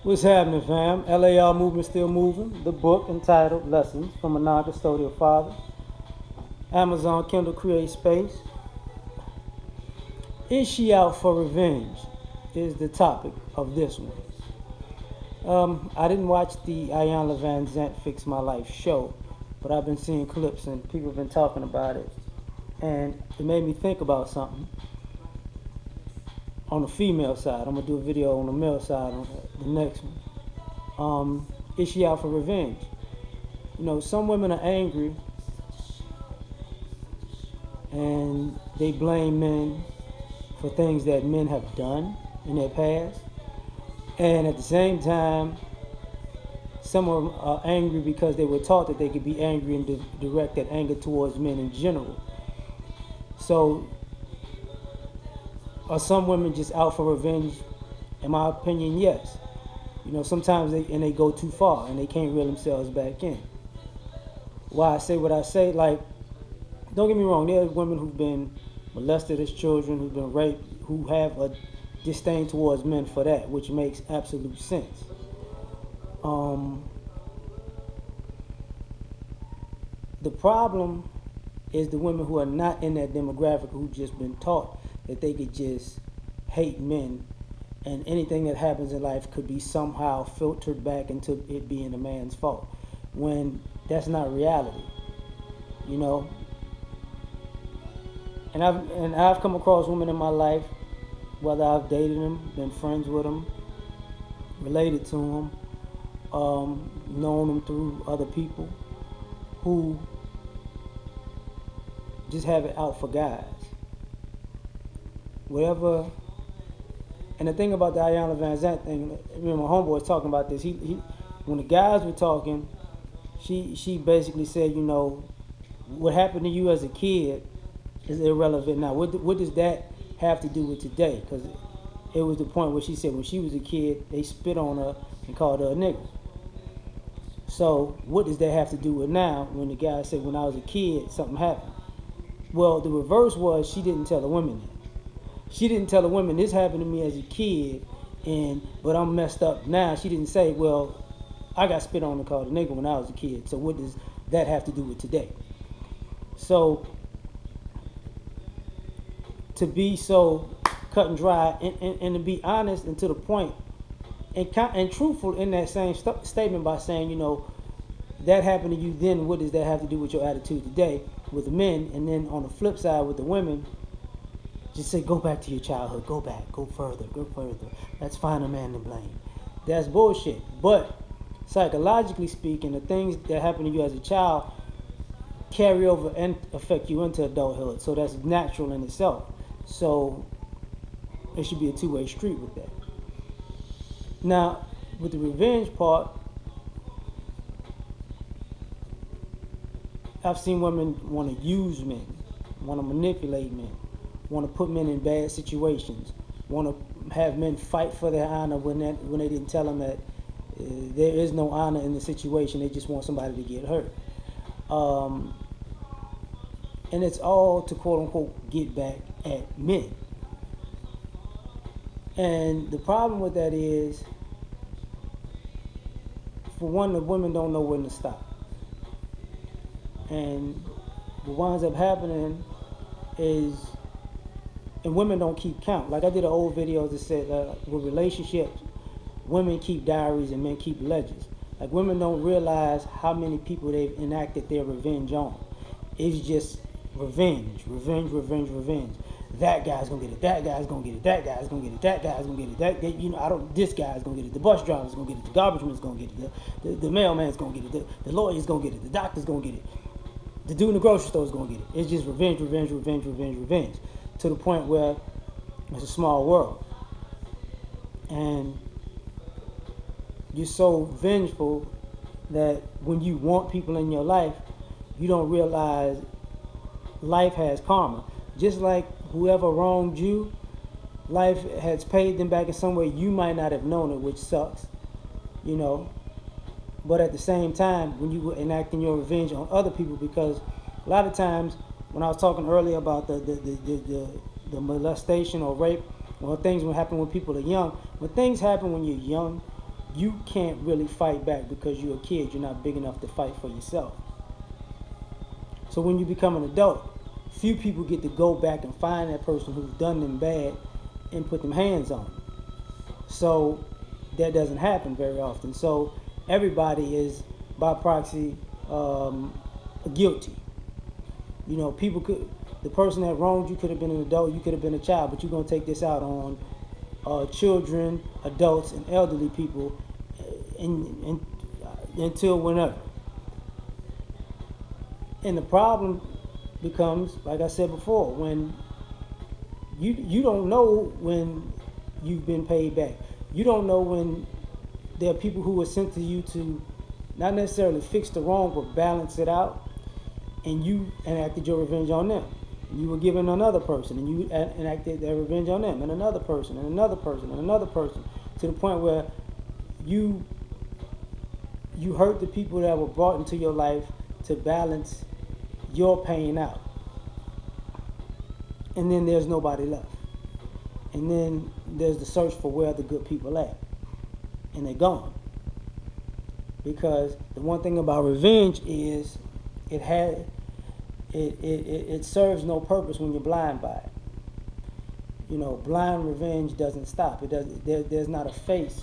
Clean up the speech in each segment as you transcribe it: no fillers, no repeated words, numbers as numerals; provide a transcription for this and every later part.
What's happening, fam? LAR movement still moving. The book entitled Lessons from a Non-Custodial Father. Amazon Kindle Create Space. Is she out for revenge? Is the topic of this one. I didn't watch the Ayanna Van Zant Fix My Life show, but I've been seeing clips and people have been talking about it, and it made me think about something. On the female side, I'm gonna do a video on the male side on the next one. Is she out for revenge? You know, some women are angry and they blame men for things that men have done in their past. And at the same time, some of them are angry because they were taught that they could be angry and direct that anger towards men in general. So, are some women just out for revenge? In my opinion, yes. You know, sometimes they go too far and they can't reel themselves back in. Why I say what I say, like, don't get me wrong, there are women who've been molested as children, who've been raped, who have a disdain towards men for that, which makes absolute sense. The problem is the women who are not in that demographic, who've just been taught that they could just hate men, and anything that happens in life could be somehow filtered back into it being a man's fault, when that's not reality, you know. And I've come across women in my life, whether I've dated them, been friends with them, related to them, known them through other people, who just have it out for guys. Whatever. And the thing about the Ayanna Van Zant thing, me and my homeboy was talking about this. He when the guys were talking, she basically said, you know, what happened to you as a kid is irrelevant now. What does that have to do with today? Because it was the point where she said when she was a kid, they spit on her and called her a nigger. So what does that have to do with now when the guy said when I was a kid, something happened? Well, the reverse was she didn't tell the women that. She didn't tell the women this happened to me as a kid, but I'm messed up now. She didn't say, well, I got spit on and called a nigga when I was a kid. So what does that have to do with today? So to be so cut and dry and to be honest and to the point and truthful in that same statement by saying, you know, that happened to you then, what does that have to do with your attitude today with the men? And then on the flip side with the women, just say, go back to your childhood, go back, go further, go further. Let's find a man to blame. That's bullshit. But psychologically speaking, the things that happen to you as a child carry over and affect you into adulthood. So that's natural in itself. So it should be a two-way street with that. Now, with the revenge part, I've seen women want to use men, want to manipulate men, want to put men in bad situations, want to have men fight for their honor when they didn't tell them that there is no honor in the situation. They just want somebody to get hurt. And it's all to quote unquote get back at men. And the problem with that is, for one, the women don't know when to stop. And what winds up happening is, and women don't keep count. Like I did an old video that said with relationships, women keep diaries and men keep ledgers. Like women don't realize how many people they've enacted their revenge on. It's just revenge, revenge, revenge, revenge. That guy's gonna get it. That guy's gonna get it. That guy's gonna get it. That guy's gonna get it. You know, this guy's gonna get it. The bus driver's gonna get it. The garbage man's gonna get it. The mailman's gonna get it. The lawyer's gonna get it. The doctor's gonna get it. The dude in the grocery store's gonna get it. It's just revenge, revenge, revenge, revenge, revenge. To the point where it's a small world. And you're so vengeful that when you want people in your life, you don't realize life has karma. Just like whoever wronged you, life has paid them back in some way. You might not have known it, which sucks, you know. But at the same time, when you were enacting your revenge on other people, because a lot of times, when I was talking earlier about the molestation or rape, or things will happen when people are young. When things happen when you're young, you can't really fight back because you're a kid. You're not big enough to fight for yourself. So when you become an adult, few people get to go back and find that person who's done them bad and put them hands on them. So that doesn't happen very often. So everybody is by proxy guilty. You know, people could, the person that wronged you could have been an adult, you could have been a child, but you're gonna take this out on children, adults, and elderly people, until whenever. And the problem becomes, like I said before, when you don't know when you've been paid back. You don't know when there are people who were sent to you to not necessarily fix the wrong, but balance it out, and you enacted your revenge on them. You were given another person, and you enacted their revenge on them, and another person, and another person, and another person, to the point where you hurt the people that were brought into your life to balance your pain out. And then there's nobody left. And then there's the search for where the good people at. And they're gone. Because the one thing about revenge is it serves no purpose when you're blind by it. You know, blind revenge doesn't stop. There's not a face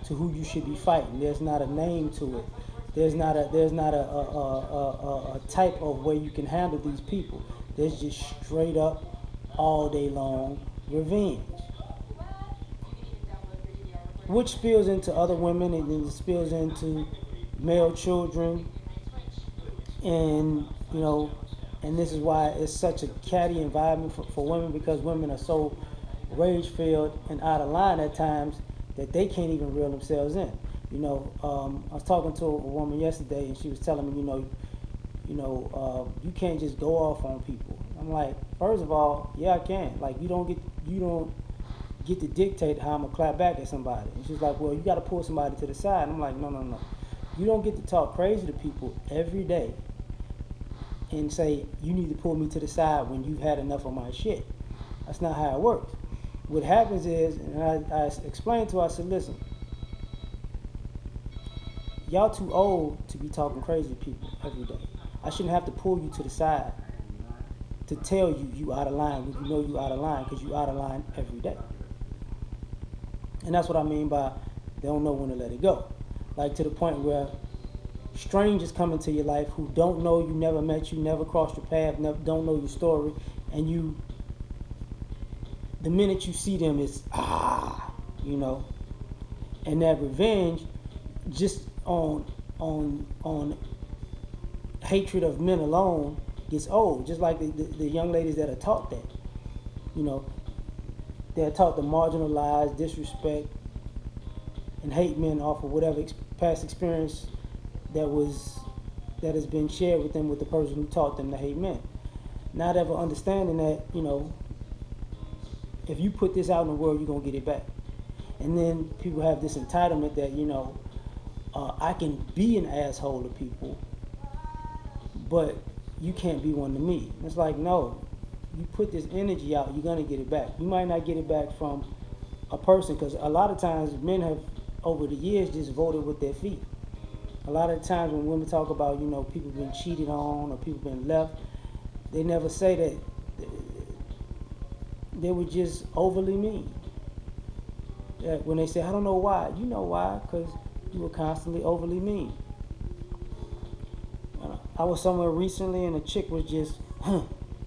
to who you should be fighting. There's not a name to it. There's not a type of way you can handle these people. There's just straight up all day long revenge, which spills into other women, and then spills into male children, and you know, and this is why it's such a catty environment for women, because women are so rage-filled and out of line at times that they can't even reel themselves in. You know, I was talking to a woman yesterday, and she was telling me, you can't just go off on people. I'm like, first of all, yeah, I can. Like, you don't get to dictate how I'm gonna clap back at somebody. And she's like, well, you got to pull somebody to the side. And I'm like, no. You don't get to talk crazy to people every day and say you need to pull me to the side when you've had enough of my shit. That's not how it works. What happens is, and I explained to her, I said, listen, y'all too old to be talking crazy to people every day. I shouldn't have to pull you to the side to tell you out of line when you know you out of line, because you out of line every day. And that's what I mean by they don't know when to let it go. Like, to the point where strangers come into your life who don't know you, never met you, never crossed your path, don't know your story, and the minute you see them, it's you know, and that revenge just on hatred of men alone gets old. Just like the young ladies that are taught that, you know, they're taught to marginalize, disrespect, and hate men off of whatever past experience that has been shared with them with the person who taught them to hate men. Not ever understanding that, you know, if you put this out in the world, you're gonna get it back. And then people have this entitlement that, you know, I can be an asshole to people, but you can't be one to me. It's like, no, you put this energy out, you're gonna get it back. You might not get it back from a person, because a lot of times men have, over the years, just voted with their feet. A lot of times when women talk about, you know, people being cheated on or people being left, they never say that they were just overly mean. When they say, I don't know why, you know why, because you were constantly overly mean. I was somewhere recently and a chick was just, we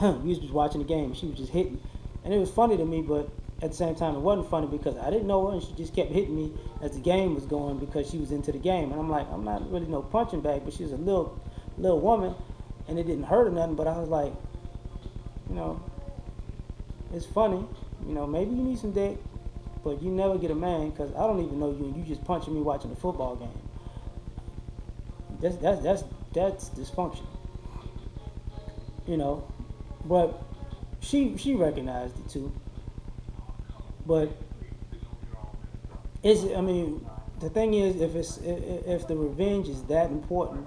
was just watching the game, she was just hitting. And it was funny to me, but at the same time it wasn't funny, because I didn't know her and she just kept hitting me as the game was going, because she was into the game. And I'm like, I'm not really no punching bag, but she was a little woman, and it didn't hurt or nothing, but I was like, you know, it's funny, you know, maybe you need some dick, but you never get a man, because I don't even know you and you just punching me watching a football game. That's dysfunction, you know. But she recognized it too. But the thing is, if the revenge is that important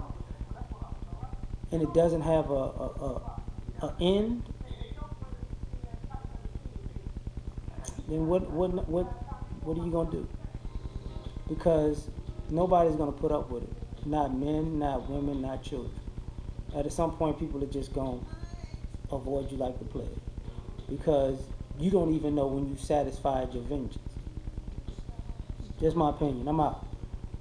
and it doesn't have a end, then what are you gonna do? because nobody's gonna put up with it. Not men, not women, not children. At some point, people are just gonna avoid you like the plague, because you don't even know when you satisfied your vengeance. Just my opinion. I'm out.